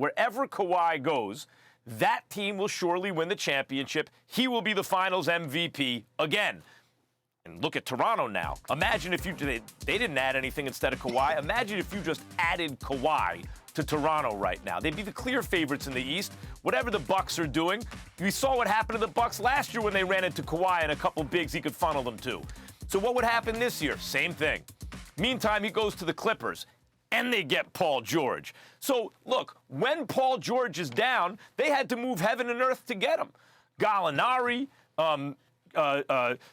wherever Kawhi goes, that team will surely win the championship. He will be the finals MVP again. And look at Toronto now. Imagine if they didn't add anything instead of Kawhi. Imagine if you just added Kawhi to Toronto right now. They'd be the clear favorites in the East. Whatever the Bucks are doing, we saw what happened to the Bucks last year when they ran into Kawhi and a couple bigs he could funnel them to. So what would happen this year? Same thing. Meantime, he goes to the Clippers, and they get Paul George. So, look, when Paul George is down, they had to move heaven and earth to get him. Gallinari,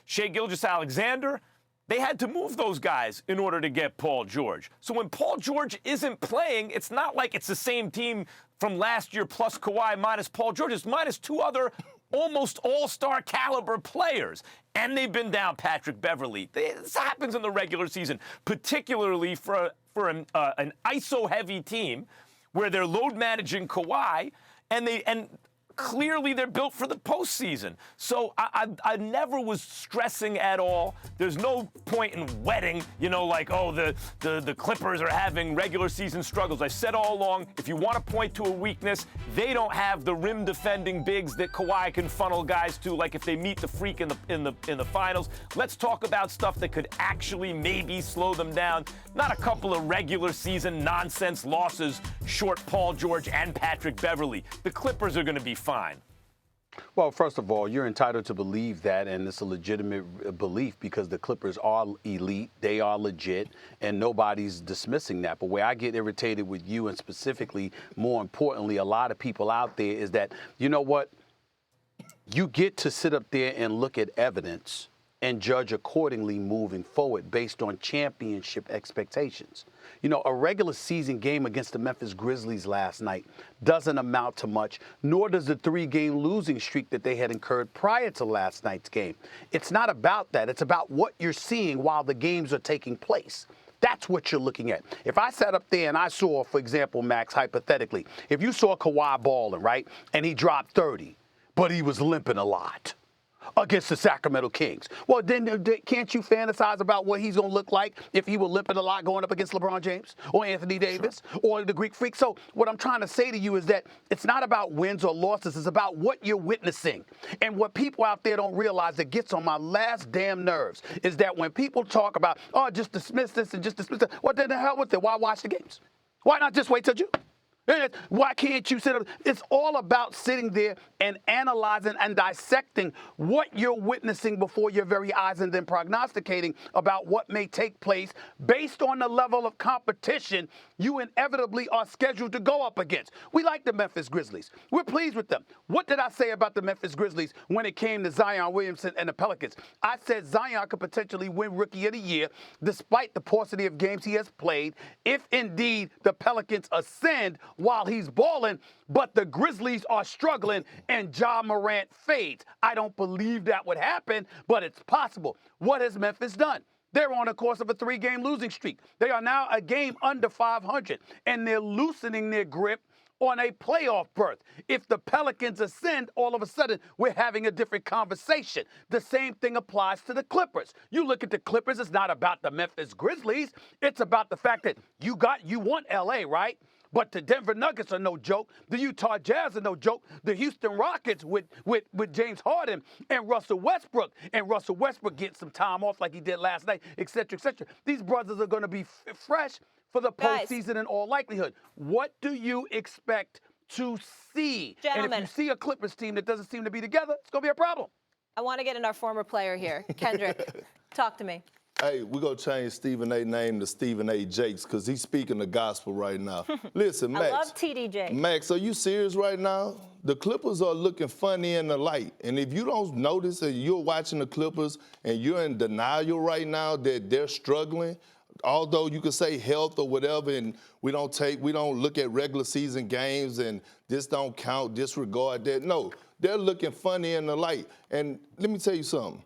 Shai Gilgeous-Alexander, they had to move those guys in order to get Paul George. So when Paul George isn't playing, it's not like it's the same team from last year plus Kawhi minus Paul George. It's minus two other almost all-star caliber players. And they've been down Patrick Beverley. This happens in the regular season, particularly for an ISO-heavy team where they're load managing Kawhi, and clearly they're built for the postseason. So I never was stressing at all. There's no point in wetting, like, oh, the Clippers are having regular season struggles. I said all along, if you want to point to a weakness, they don't have the rim defending bigs that Kawhi can funnel guys to, like if they meet the freak in the finals. Let's talk about stuff that could actually maybe slow them down. Not a couple of regular season nonsense losses short Paul George and Patrick Beverley. The Clippers are going to be fine. Well, first of all, you're entitled to believe that, and it's a legitimate belief because the Clippers are elite, they are legit, and nobody's dismissing that. But where I get irritated with you, and specifically, more importantly, a lot of people out there, is that, you know what? You get to sit up there and look at evidence and judge accordingly moving forward based on championship expectations. A regular season game against the Memphis Grizzlies last night doesn't amount to much, nor does the 3-game losing streak that they had incurred prior to last night's game. It's not about that. It's about what you're seeing while the games are taking place. That's what you're looking at. If I sat up there and I saw, for example, Max, hypothetically, if you saw Kawhi balling, right, and he dropped 30, but he was limping a lot against the Sacramento Kings. Well, then can't you fantasize about what he's going to look like if he were limping a lot going up against LeBron James or Anthony Davis or the Greek Freak? So what I'm trying to say to you is that it's not about wins or losses. It's about what you're witnessing. And what people out there don't realize that gets on my last damn nerves is that when people talk about, oh, just dismiss this and just dismiss that, well, then the hell with it. Why watch the games? Why not just wait till June? Why can't you sit up? It's all about sitting there and analyzing and dissecting what you're witnessing before your very eyes and then prognosticating about what may take place based on the level of competition you inevitably are scheduled to go up against. We like the Memphis Grizzlies. We're pleased with them. What did I say about the Memphis Grizzlies when it came to Zion Williamson and the Pelicans? I said Zion could potentially win Rookie of the Year despite the paucity of games he has played if indeed the Pelicans ascend while he's balling, but the Grizzlies are struggling and Ja Morant fades. I don't believe that would happen, but it's possible. What has Memphis done? They're on a course of a 3-game losing streak. They are now a game under 500, and they're loosening their grip on a playoff berth. If the Pelicans ascend, all of a sudden, we're having a different conversation. The same thing applies to the Clippers. You look at the Clippers, it's not about the Memphis Grizzlies. It's about the fact that you want L.A., right? But the Denver Nuggets are no joke. The Utah Jazz are no joke. The Houston Rockets with James Harden and Russell Westbrook. And Russell Westbrook gets some time off like he did last night, et cetera, et cetera. These brothers are going to be fresh for the postseason in all likelihood. What do you expect to see? Gentlemen. And if you see a Clippers team that doesn't seem to be together, it's going to be a problem. I want to get in our former player here. Kendrick, talk to me. Hey, we're going to change Stephen A. name to Stephen A. Jakes because he's speaking the gospel right now. Listen, Max. I love TDJ. Max, are you serious right now? The Clippers are looking funny in the light. And if you don't notice that you're watching the Clippers and you're in denial right now that they're struggling, although you could say health or whatever, and we don't look at regular season games and this don't count, disregard that. No, they're looking funny in the light. And let me tell you something.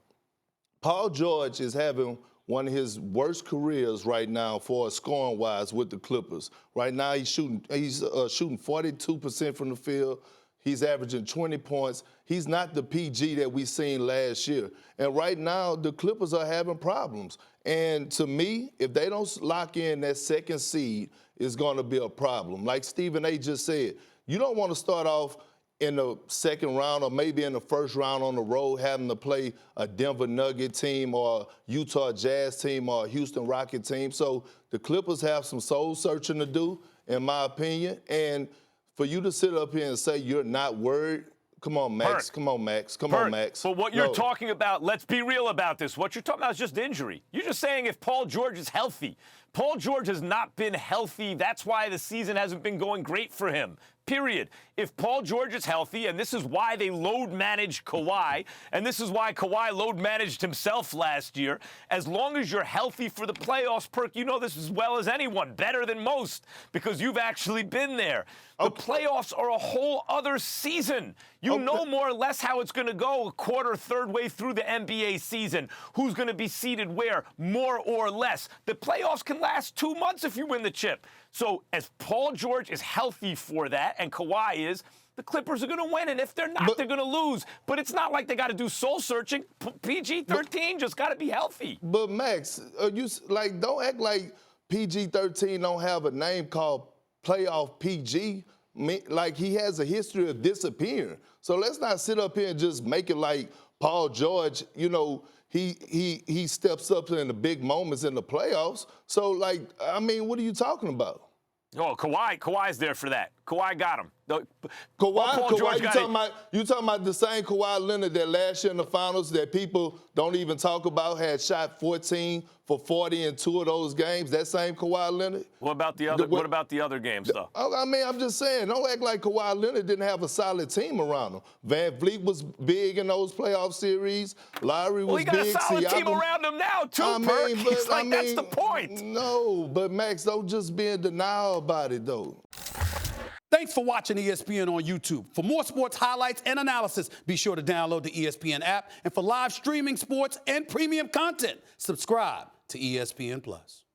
Paul George is having one of his worst careers right now for scoring-wise with the Clippers. Right now he's shooting 42% from the field. He's averaging 20 points. He's not the PG that we seen last year. And right now the Clippers are having problems. And to me, if they don't lock in that second seed, it's going to be a problem. Like Stephen A. just said, You don't want to start off in the second round or maybe in the first round on the road having to play a Denver Nugget team or a Utah Jazz team or a Houston Rocket team. So the Clippers have some soul searching to do, in my opinion. And for you to sit up here and say you're not worried, come on, Max. Perk. Come on, Max. Come Perk, on, Max. But what you're talking about, let's be real about this. What you're talking about is just injury. You're just saying if Paul George is healthy. Paul George has not been healthy. That's why the season hasn't been going great for him. Period. If Paul George is healthy, and this is why they load managed Kawhi, and this is why Kawhi load managed himself last year, as long as you're healthy for the playoffs, Perk, you know this as well as anyone, better than most, because you've actually been there. The playoffs are a whole other season. You know more or less how it's going to go a quarter, third way through the NBA season. Who's going to be seeded where, more or less. The playoffs can last 2 months if you win the chip. So as Paul George is healthy for that, and Kawhi is, the Clippers are going to win. And if they're not, they're going to lose. But it's not like they got to do soul searching. PG-13 just got to be healthy. But Max, don't act like PG-13 don't have a name called Playoff PG. Like he has a history of disappearing. So let's not sit up here and just make it like Paul George, you know, he steps up in the big moments in the playoffs. So, like, I mean, what are you talking about? Oh, Kawhi's there for that. Kawhi got him. Kawhi, you talking about the same Kawhi Leonard that last year in the finals that people don't even talk about had shot 14 for 40 in 2 of those games? That same Kawhi Leonard? What about the other? What about the other games, though? I mean, I'm just saying, don't act like Kawhi Leonard didn't have a solid team around him. Van Vliet was big in those playoff series. Lowry was big. Well, he got a solid team around him now, too, Perk. That's the point. No, but Max, don't just be in denial about it, though. Thanks for watching ESPN on YouTube. For more sports highlights and analysis, be sure to download the ESPN app. And for live streaming sports and premium content, subscribe to ESPN+.